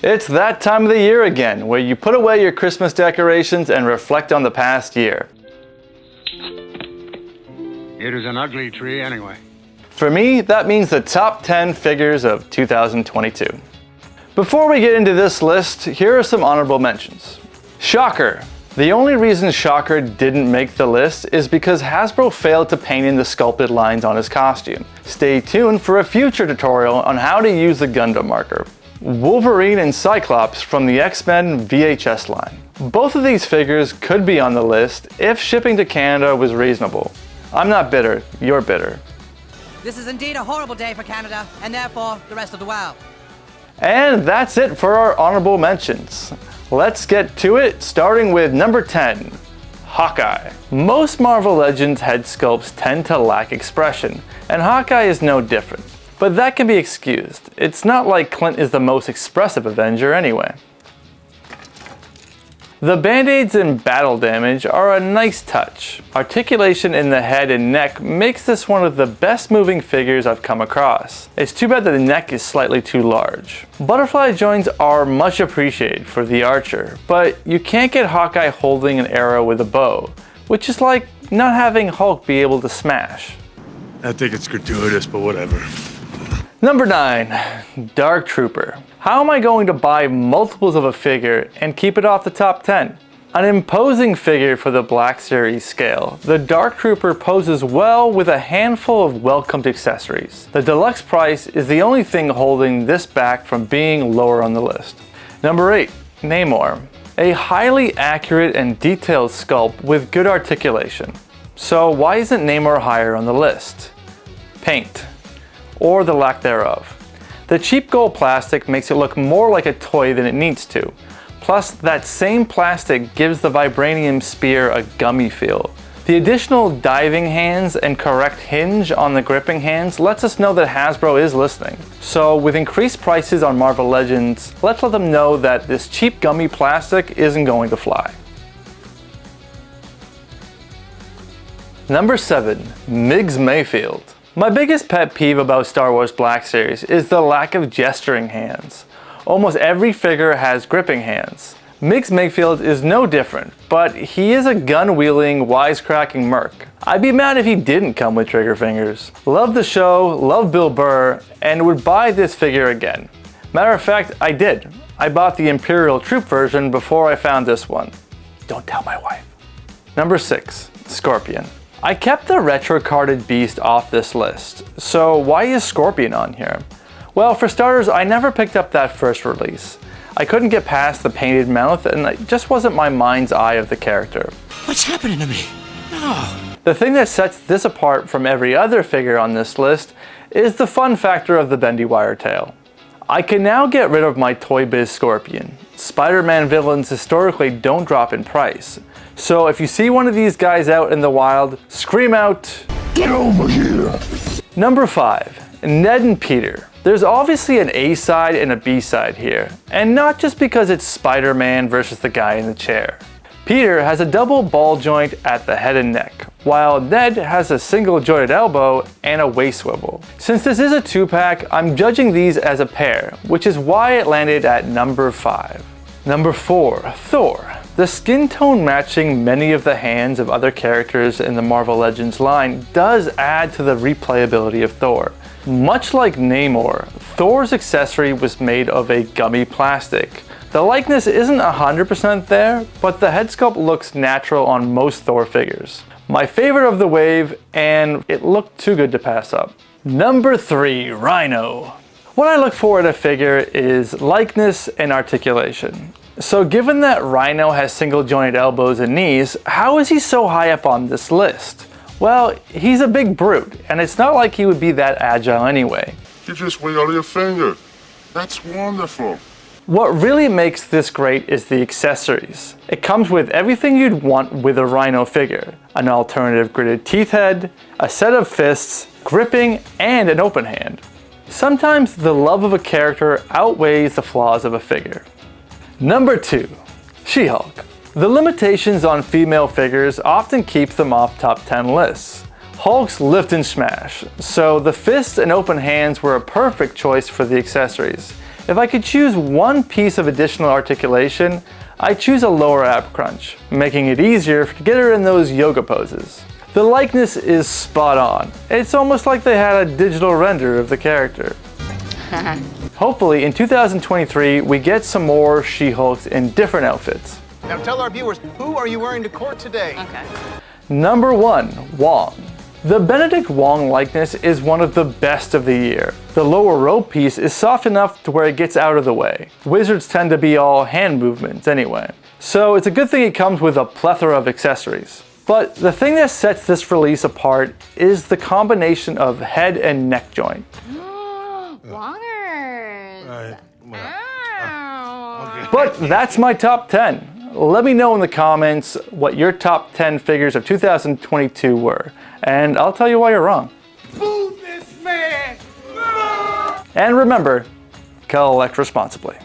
It's that time of the year again, where you put away your Christmas decorations and reflect on the past year. It is an ugly tree anyway. For me, that means the top 10 figures of 2022. Before we get into this list, here are some honorable mentions. Shocker. The only reason Shocker didn't make the list is because Hasbro failed to paint in the sculpted lines on his costume. Stay tuned for a future tutorial on how to use the Gundam marker. Wolverine and Cyclops from the X-Men VHS line. Both of these figures could be on the list if shipping to Canada was reasonable. I'm not bitter, you're bitter. This is indeed a horrible day for Canada, and therefore the rest of the world. And that's it for our honorable mentions. Let's get to it, starting with number 10, Hawkeye. Most Marvel Legends head sculpts tend to lack expression, and Hawkeye is no different. But that can be excused. It's not like Clint is the most expressive Avenger anyway. The band-aids and battle damage are a nice touch. Articulation in the head and neck makes this one of the best moving figures I've come across. It's too bad that the neck is slightly too large. Butterfly joints are much appreciated for the archer, but you can't get Hawkeye holding an arrow with a bow, which is like not having Hulk be able to smash. I think it's gratuitous, but whatever. Number 9, Dark Trooper. How am I going to buy multiples of a figure and keep it off the top 10? An imposing figure for the Black Series scale, the Dark Trooper poses well with a handful of welcomed accessories. The deluxe price is the only thing holding this back from being lower on the list. Number 8, Namor. A highly accurate and detailed sculpt with good articulation. So why isn't Namor higher on the list? Paint. Or the lack thereof. The cheap gold plastic makes it look more like a toy than it needs to. Plus, that same plastic gives the vibranium spear a gummy feel. The additional diving hands and correct hinge on the gripping hands lets us know that Hasbro is listening. So with increased prices on Marvel Legends, let's let them know that this cheap gummy plastic isn't going to fly. Number 7, Miggs Mayfield. My biggest pet peeve about Star Wars Black Series is the lack of gesturing hands. Almost every figure has gripping hands. Miggs Mayfield is no different, but he is a gun-wielding, wisecracking merc. I'd be mad if he didn't come with trigger fingers. Love the show, love Bill Burr, and would buy this figure again. Matter of fact, I did. I bought the Imperial Troop version before I found this one. Don't tell my wife. Number 6, Scorpion. I kept the retro-carded beast off this list, so why is Scorpion on here? Well, for starters, I never picked up that first release. I couldn't get past the painted mouth, and it just wasn't my mind's eye of the character. What's happening to me? No. The thing that sets this apart from every other figure on this list is the fun factor of the bendy wire tail. I can now get rid of my Toy Biz Scorpion. Spider-Man villains historically don't drop in price. So if you see one of these guys out in the wild, scream out, "Get over here!" Number 5, Ned and Peter. There's obviously an A side and a B side here, and not just because it's Spider-Man versus the guy in the chair. Peter has a double ball joint at the head and neck, while Ned has a single jointed elbow and a waist swivel. Since this is a 2-pack, I'm judging these as a pair, which is why it landed at number 5. Number 4, Thor. The skin tone matching many of the hands of other characters in the Marvel Legends line does add to the replayability of Thor. Much like Namor, Thor's accessory was made of a gummy plastic. The likeness isn't 100% there, but the head sculpt looks natural on most Thor figures. My favorite of the wave, and it looked too good to pass up. Number 3, Rhino. What I look for in a figure is likeness and articulation. So given that Rhino has single jointed elbows and knees, how is he so high up on this list? Well, he's a big brute, and it's not like he would be that agile anyway. You just wiggle your finger. That's wonderful. What really makes this great is the accessories. It comes with everything you'd want with a Rhino figure. An alternative gridded teeth head, a set of fists, gripping, and an open hand. Sometimes the love of a character outweighs the flaws of a figure. Number 2, She-Hulk. The limitations on female figures often keep them off top 10 lists. Hulk's lift and smash, so the fists and open hands were a perfect choice for the accessories. If I could choose one piece of additional articulation, I choose a lower ab crunch, making it easier to get her in those yoga poses. The likeness is spot on. It's almost like they had a digital render of the character. Hopefully in 2023 we get some more She-Hulks in different outfits. Now tell our viewers, who are you wearing to court today? Okay. Number 1, Wong. The Benedict Wong likeness is one of the best of the year. The lower robe piece is soft enough to where it gets out of the way. Wizards tend to be all hand movements anyway. So it's a good thing it comes with a plethora of accessories. But the thing that sets this release apart is the combination of head and neck joint. Wongers. Oh. But that's my top 10. Let me know in the comments what your top 10 figures of 2022 were, and I'll tell you why you're wrong. Boo this man! And remember, collect responsibly.